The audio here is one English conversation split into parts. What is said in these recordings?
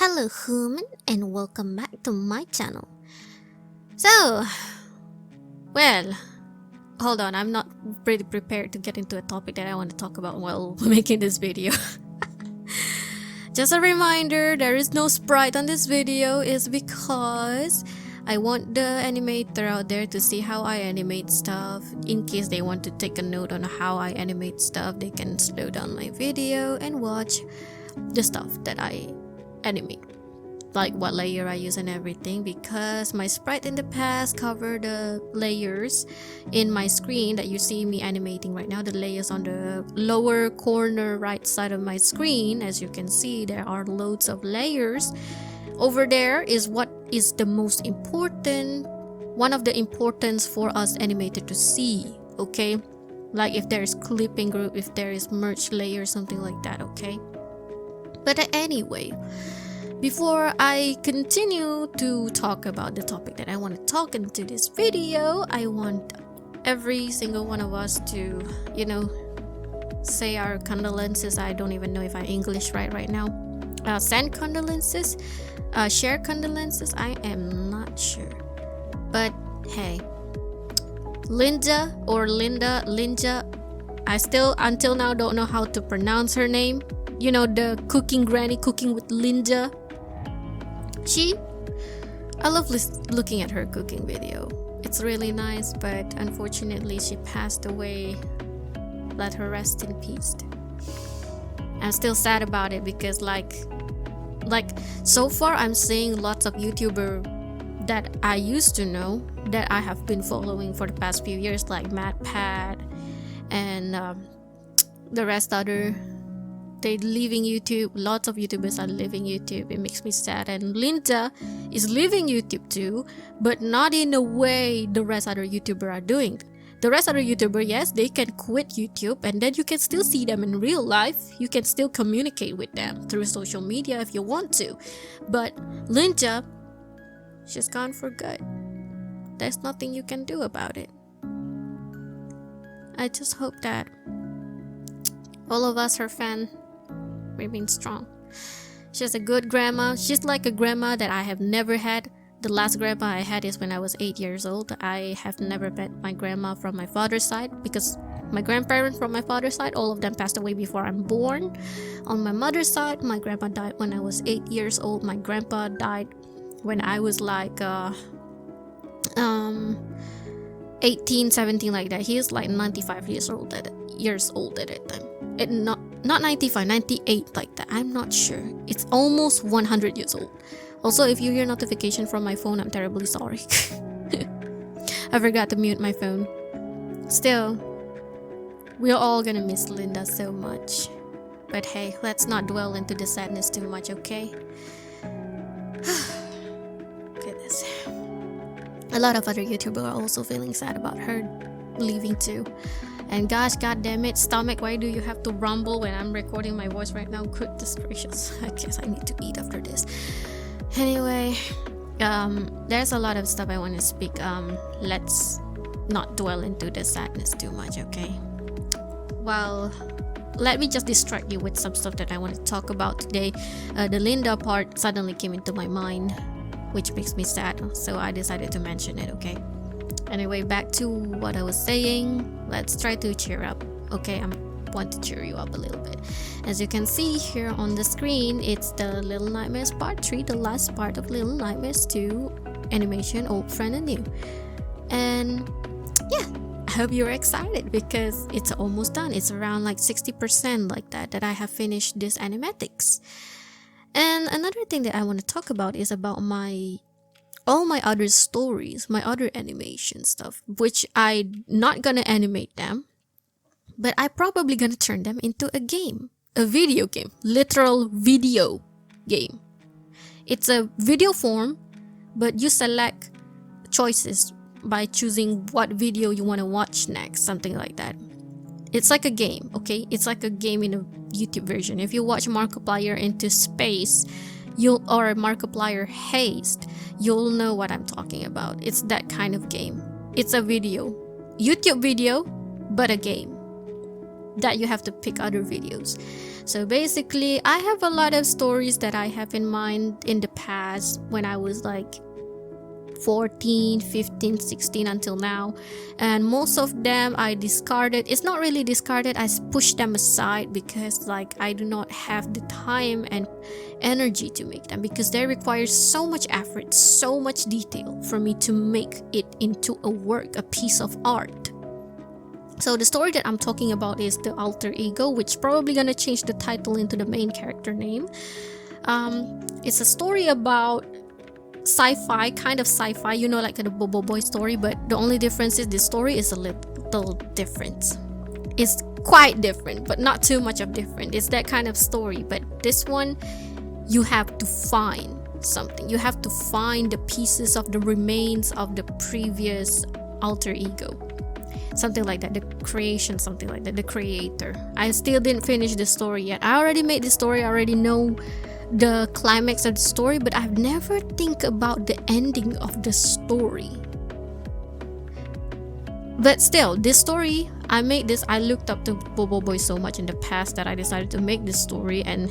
Hello human and welcome back to my channel. So, well, hold on, I'm not pretty prepared to get into a topic that I want to talk about while making this video. Just a reminder, there is no sprite on this video is because I want the animator out there to see how I animate stuff. In case they want to take a note on how I animate stuff, they can slow down my video and watch the stuff that I animate, like what layer I use and everything, because my sprite in the past covered the layers in my screen that you see me animating right now. The layers on the lower corner right side of my screen, as you can see, there are loads of layers. Over there is what is the most important, one of the importance for us animator to see, okay? Like if there is clipping group, if there is merge layer, something like that, okay? But anyway, before I continue to talk about the topic that I want to talk into this video, I want every single one of us to, say our condolences. I don't even know if I'm English right now. Send condolences, share condolences. I am not sure. But hey, Lilja, I still until now don't know how to pronounce her name. You know, the cooking granny, cooking with Lilja. I love looking at her cooking video. It's really nice, but unfortunately she passed away. Let her rest in peace. I'm still sad about it because like so far I'm seeing lots of YouTuber that I used to know, that I have been following for the past few years, like MatPat and the rest other. They leaving YouTube. Lots of YouTubers are leaving YouTube. It makes me sad. And Lilja is leaving YouTube too, but not in the way the rest other YouTuber are doing. The rest other YouTuber, yes, they can quit YouTube and then you can still see them in real life. You can still communicate with them through social media if you want to. But Lilja, she's gone for good. There's nothing you can do about it. I just hope that all of us, her fans, remain strong. She's a good grandma. She's like a grandma that I have never had. The last grandma I had is when I was 8 years old. I have never met my grandma from my father's side because my grandparents from my father's side, all of them passed away before I'm born. On my mother's side, my grandma died when I was 8 years old. My grandpa died when I was like 18, 17, like that. He is like 95 years old at that time. Not 95, 98, like that. I'm not sure. It's almost 100 years old. Also, if you hear notification from my phone, I'm terribly sorry. I forgot to mute my phone. Still, we're all gonna miss Linda so much. But hey, let's not dwell into the sadness too much, okay? Goodness. A lot of other YouTubers are also feeling sad about her leaving too. And gosh, god damn it, stomach, why do you have to rumble when I'm recording my voice right now? Goodness gracious, I guess I need to eat after this. Anyway, there's a lot of stuff I want to speak. Let's not dwell into the sadness too much, okay? Well, let me just distract you with some stuff that I want to talk about today. The Linda part suddenly came into my mind, which makes me sad, so I decided to mention it, okay? Anyway, back to what I was saying. Let's try to cheer up, okay? I want to cheer you up a little bit. As you can see here on the screen, it's the Little Nightmares Part 3, the last part of Little Nightmares 2 animation, Old Friend and New. And yeah, I hope you're excited because it's almost done. It's around like 60% like that I have finished this animatics. And another thing that I want to talk about is about all my other stories, my other animation stuff, which I'm not gonna animate them, but I probably gonna turn them into a game, a video game, literal video game. It's a video form, but you select choices by choosing what video you want to watch next, something like that. It's like a game, okay? It's like a game in a YouTube version. If you watch Markiplier Into Space, or Markiplier Haste, you'll know what I'm talking about. It's that kind of game. It's a video, YouTube video, but a game that you have to pick other videos. So basically, I have a lot of stories that I have in mind in the past when I was like 14, 15, 16 until now, and most of them I discarded. It's not really discarded, I pushed them aside because like I do not have the time and energy to make them, because they require so much effort, so much detail for me to make it into a work, a piece of art. So the story that I'm talking about is the alter ego, which probably gonna change the title into the main character name. It's a story about sci-fi, kind of sci-fi, you know, like the Bobo Boy story, but the only difference is this story is a little different. It's quite different, but not too much of different. It's that kind of story, but this one, you have to find something. You have to find the pieces of the remains of the previous alter ego. Something like that, the creation, something like that, the creator. I still didn't finish the story yet. I already made the story, I already know the climax of the story, but I've never think about the ending of the story. But still, this story, I made this, I looked up to Bobo Boy so much in the past that I decided to make this story, and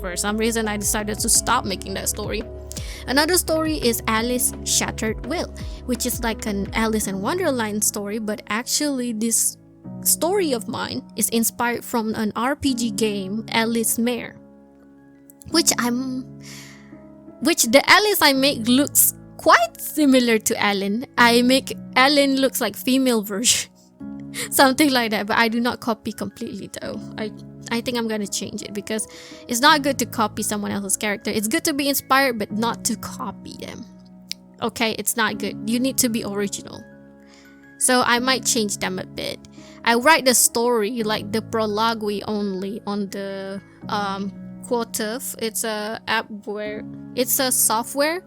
for some reason I decided to stop making that story. Another story is Alice Shattered Will, which is like an Alice in Wonderland story, but actually this story of mine is inspired from an RPG game, Alice Mare, which the Alice I make looks quite similar to Ellen. I make Ellen looks like female version, something like that, but I do not copy completely though. I think I'm gonna change it because it's not good to copy someone else's character. It's good to be inspired, but not to copy them. Okay, it's not good. You need to be original. So I might change them a bit. I write the story like the prologue only on the Quotif. It's a app where it's a software,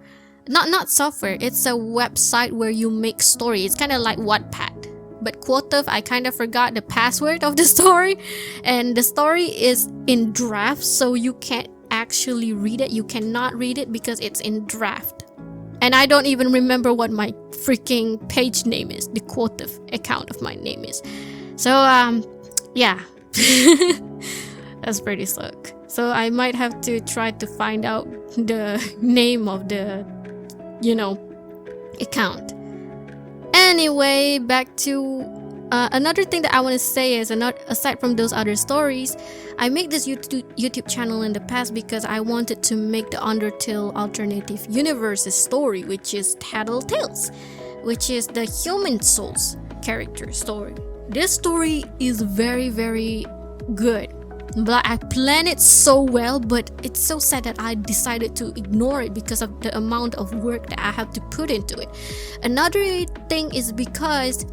not software. It's a website where you make story. It's kind of like Wattpad. But Quotif, I kind of forgot the password of the story, and the story is in draft, so you can't actually read it. You cannot read it because it's in draft. And I don't even remember what my freaking page name is, the Quotif account of my name is. So yeah. That's pretty suck. So I might have to try to find out the name of the, account. Anyway, back to another thing that I want to say is, aside from those other stories, I make this YouTube channel in the past because I wanted to make the Undertale alternative universe's story, which is Tattletales, which is the Human Souls character story. This story is very, very good. But I planned it so well, but it's so sad that I decided to ignore it because of the amount of work that I have to put into it. Another thing is because,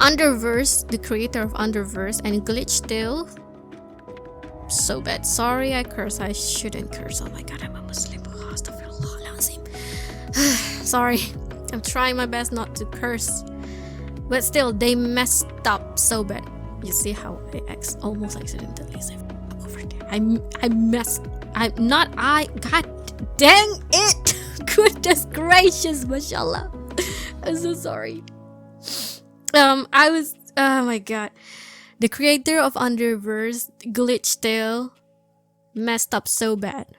Underverse, the creator of Underverse, and Glitchtale, so bad. Sorry, I curse. I shouldn't curse. Oh my god, I'm a Muslim. Sorry, I'm trying my best not to curse, but still, they messed up so bad. You see how I almost accidentally said over there. God dang it! Goodness gracious, mashallah. I'm so sorry. Oh my god. The creator of Underverse, Glitchtale, messed up so bad.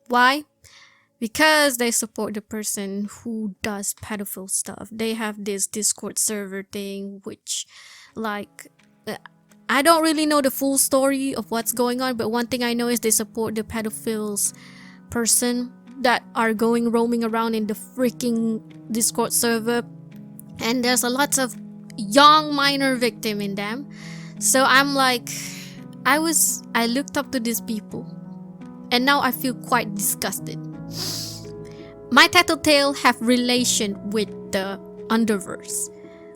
Why? Because they support the person who does pedophile stuff. They have this Discord server thing, which, I don't really know the full story of what's going on, but one thing I know is they support the pedophiles person that are roaming around in the freaking Discord server, and there's a lot of young minor victim in them. So I'm like, I looked up to these people, and now I feel quite disgusted. My Tattletale have relation with the Underverse,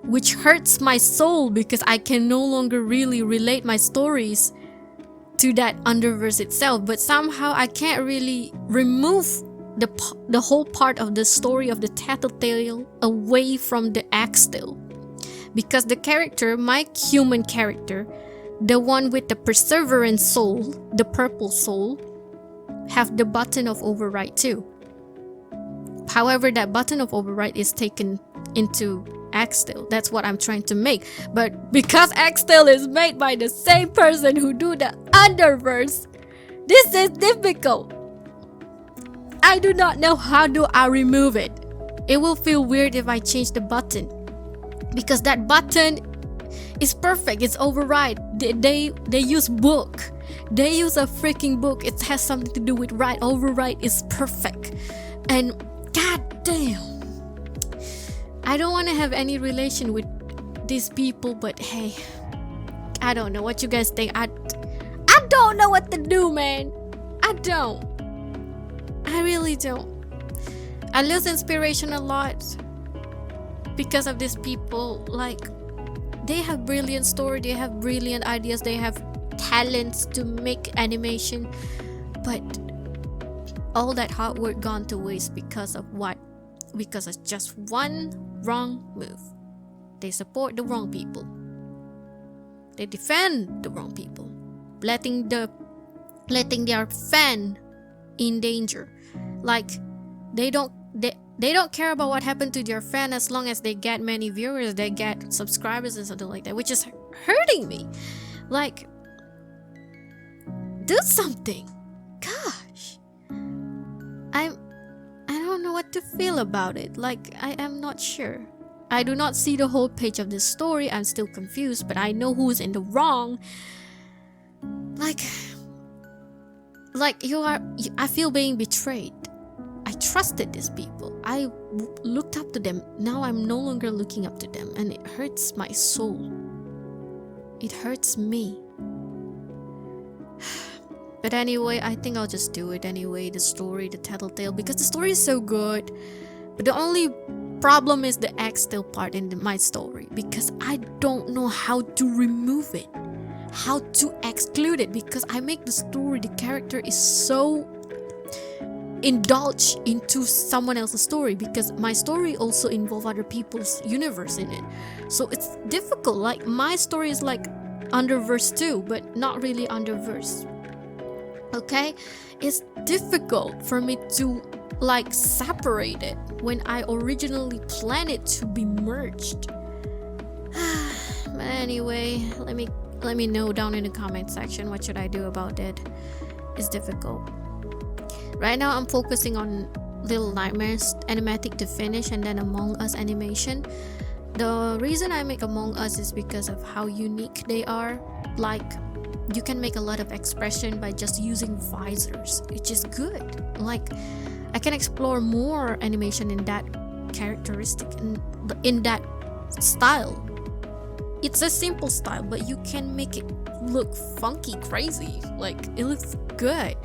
which hurts my soul because I can no longer really relate my stories to that Underverse itself. But somehow I can't really remove the whole part of the story of the Tattletale away from the Axtale, because the character, my human character, the one with the perseverance soul, the purple soul, have the button of override too. However, that button of override is taken into X-Steel. That's what I'm trying to make. But because X-Steel is made by the same person who do the Underverse, this is difficult. I do not know how do I remove it. It will feel weird if I change the button, because that button is perfect. It's override. They use book. They use a freaking book. It has something to do with right. Override is perfect. And god damn, I don't want to have any relation with these people, but hey, I don't know what you guys think. I don't know what to do, man. I don't. I really don't. I lose inspiration a lot because of these people. Like, they have brilliant story, they have brilliant ideas, they have talents to make animation, but all that hard work gone to waste because of what? Because of just one wrong move. They support the wrong people. They defend the wrong people, letting their fan in danger. Like, they don't care about what happened to their fan as long as they get many viewers, they get subscribers and something like that, which is hurting me. Like, do something. Gosh, I don't know what to feel about it. Like, I am not sure. I do not see the whole page of this story. I'm still confused, but I know who's in the wrong. Like I feel being betrayed. I trusted these people. I looked up to them. Now I'm no longer looking up to them, and it hurts my soul. It hurts me. But anyway, I think I'll just do it anyway. The story, the tattletale, because the story is so good. But the only problem is the X-Steel part in my story, because I don't know how to remove it, how to exclude it, because I make the story, the character is so indulge into someone else's story, because my story also involve other people's universe in it, so it's difficult. Like, my story is like Underverse too, but not really Underverse. Okay, it's difficult for me to like separate it when I originally planned it to be merged. But anyway, let me know down in the comment section what should I do about it. It's difficult. Right now I'm focusing on Little Nightmares animatic to finish, and then Among Us animation. The reason I make Among Us is because of how unique they are. Like, you can make a lot of expression by just using visors, which is good. Like, I can explore more animation in that characteristic, in that style. It's a simple style, but you can make it look funky, crazy. Like, it looks good.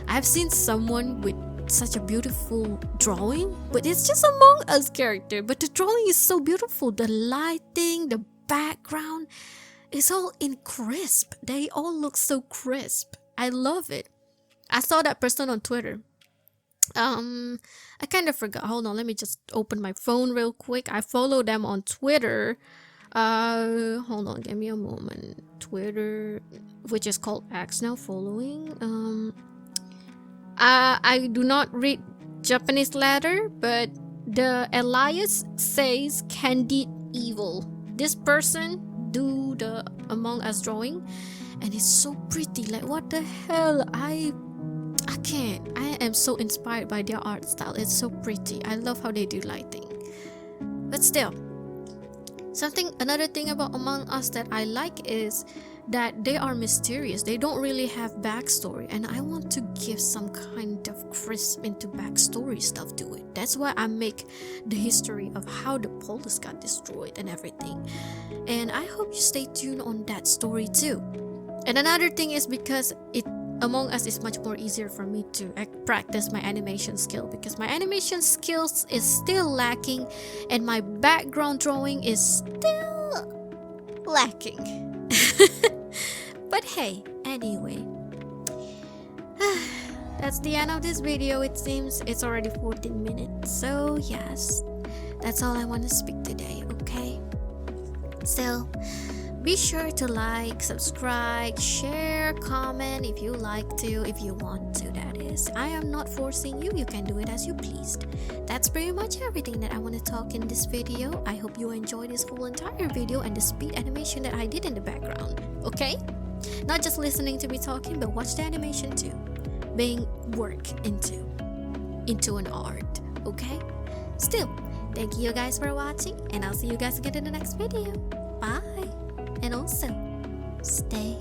I've seen someone with such a beautiful drawing, but it's just Among Us character, but the drawing is so beautiful. The lighting, the background, it's all in crisp. They all look so crisp. I love it. I saw that person on Twitter. I kind of forgot. Hold on, let me just open my phone real quick. I follow them on Twitter. Hold on, give me a moment. Twitter, which is called X now, following. I do not read Japanese letter, but the Elias says Candid Evil. This person do the Among Us drawing, and it's so pretty. Like, what the hell? I can't. I am so inspired by their art style. It's so pretty. I love how they do lighting. But still, another thing about Among Us that I like is that they are mysterious. They don't really have backstory, and I want to give some kind of crisp into backstory stuff to it. That's why I make the history of how the polis got destroyed and everything. And I hope you stay tuned on that story too. And another thing is because Among Us is much more easier for me to practice my animation skill, because my animation skills is still lacking and my background drawing is still lacking. But hey, anyway, that's the end of this video. It seems it's already 14 minutes, so yes, that's all I want to speak today. Okay, so Be sure to like, subscribe, share, comment if you like to, if you want to, that is. I am not forcing you, you can do it as you pleased. That's pretty much everything that I want to talk in this video. I hope you enjoyed this whole entire video and the speed animation that I did in the background, okay? Not just listening to me talking, but watch the animation too. Being worked into an art, okay? Still, thank you guys for watching, and I'll see you guys again in the next video. Bye! And also, stay